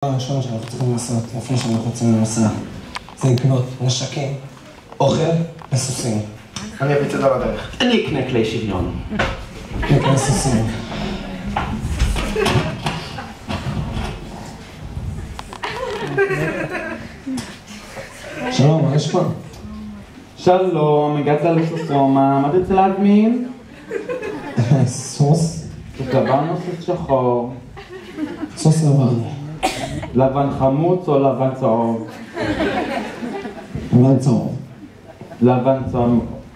הראשון שאנחנו צריכים לעשות לפני שאנחנו יוצאים למסע זה לקנות נשקים, אוכל וסוסים. אני אביא צדה בדרך. אני אקנה כלי שריון. נקנה סוסים. שלום, מה יש פה? שלום, הגעת לסוסומה, מה תרצה להזמין? סוס? סוס לבן או סוס שחור? סוס לבן. לבן חמוץ או לבן צהוב? לבן צהוב. לבן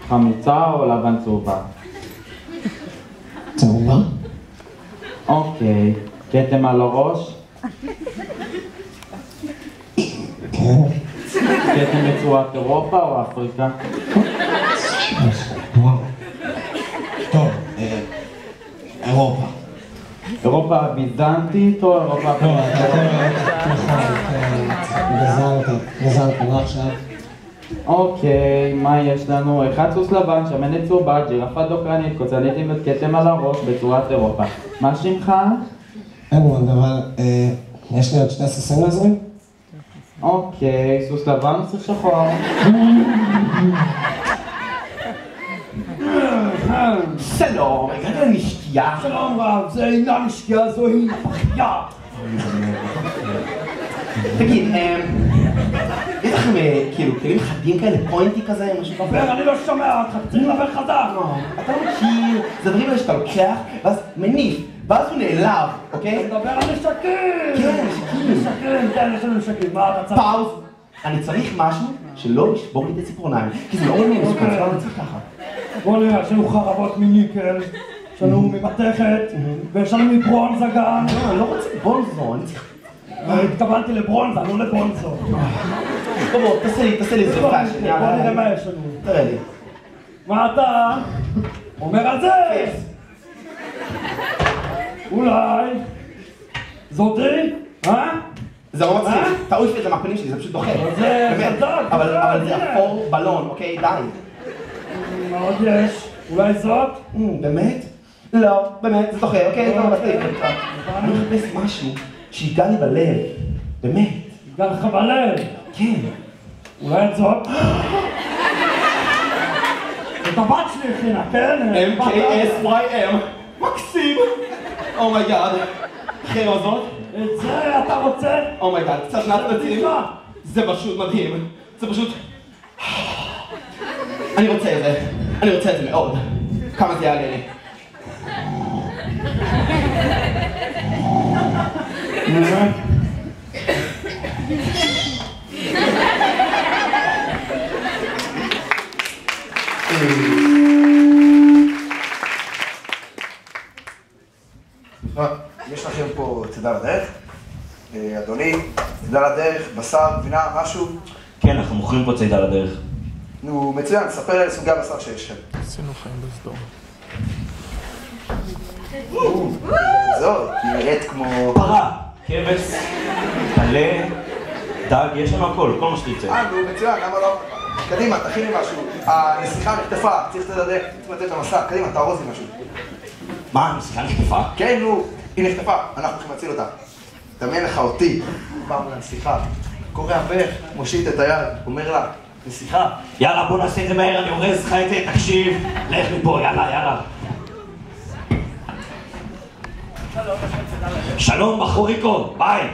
חמוצה או לבן צהובה? צהובה? אוקיי, כתם על הראש? כן. כתם בצורת אירופה או אפריקה? וואו. טוב, אירופה. אירופה הביזנטית או אירופה גזלת, לא עכשיו. אוקיי, מה יש לנו? אחד סוס לבן, שמנת צהובה, ג'ירפה דוקרנית, קוצנית עם כתם על הראש בצורת אירופה. מה שמך? אדמונד, אבל יש לי עוד שני סוסים להזמין? אוקיי, סוס לבן או סוס שחור? שלום, הגעת לנשקייה? שלום רב, זה אינה נשקייה, זוהי פחיה. תגיד, יש לכם כאילו כלים חדים כאלה, פוינטי כזה, משהו כזה? דבר, אני לא שומע אותך, צריך לדבר חזק. אתה לא מכיר, זה דברים האלה שאתה לוקח, ואז מניף, ואז הוא נעלב, אוקיי? אתה מדבר על נשקים. כן, נשקים. נשקים, כן, יש לנו נשקים, מה אתה צריך? פאוז. אני צריך משהו שלא ישבור לי את הציפורניים, כי זה מאוד מסוכן, זה לא צריך ככה. בוא נראה, יש לנו חרבות מניקל, יש לנו ממתכת, ויש לנו מברונזה גם. לא, אני לא רוצה בונזו, אני צריך... התכוונתי לברונזה, לא לבונזו. בוא, תעשה לי איזה פאשן, בוא נראה מה יש לנו. תראה לי. מה אתה אומר על זה? אולי זאתי? זה לא מצחיק, תעוף לי את זה מהפנים שלי, זה פשוט דוחה. זה באמת, אבל זה אפור בלון, אוקיי? די. מה עוד יש? אולי זאת? באמת? לא, באמת, זה דוחה, אוקיי? טוב, מספיק. אני מחפש משהו שיגע לי בלב, באמת. יגע לך בלב? כן. אולי את זאת? את הבת שלי הכינה, כן? MKSYM. מקסים. אומייגאד. אחרי הזאת? את זה אתה רוצה? אומייגאד, קצת נתנצים. זה פשוט מדהים. זה פשוט... אני רוצה את זה. אני רוצה את זה מאוד. כמה זה יעלה לי? יש לכם פה צידה לדרך? אדוני, צידה לדרך, בשר, גבינה, משהו? כן, אנחנו מוכרים פה צידה לדרך. נו, מצוין, ספר על סוגי הבשר שיש לכם. עשינו חיים בסדום. זאת, היא נראית כמו... פרה, כבש, טלה, דג, יש שם הכל, כל מה שתרצה. נו, מצוין, למה לא? קדימה, תכין לי משהו. הנסיכה נחטפה, צריך לתת את המסע. קדימה, תארוז לי משהו. מה, הנסיכה נחטפה? כן, נו, היא נחטפה, אנחנו הולכים להציל אותה. תמיין לך אותי, פעם לנסיכה. קורא הבך, מושיט את היד, אומר לה, נסיכה. יאללה, בוא נעשה את זה מהר, אני אורז לך את זה, תקשיב. לך מפה, יאללה, יאללה. שלום, בחוריקו, ביי.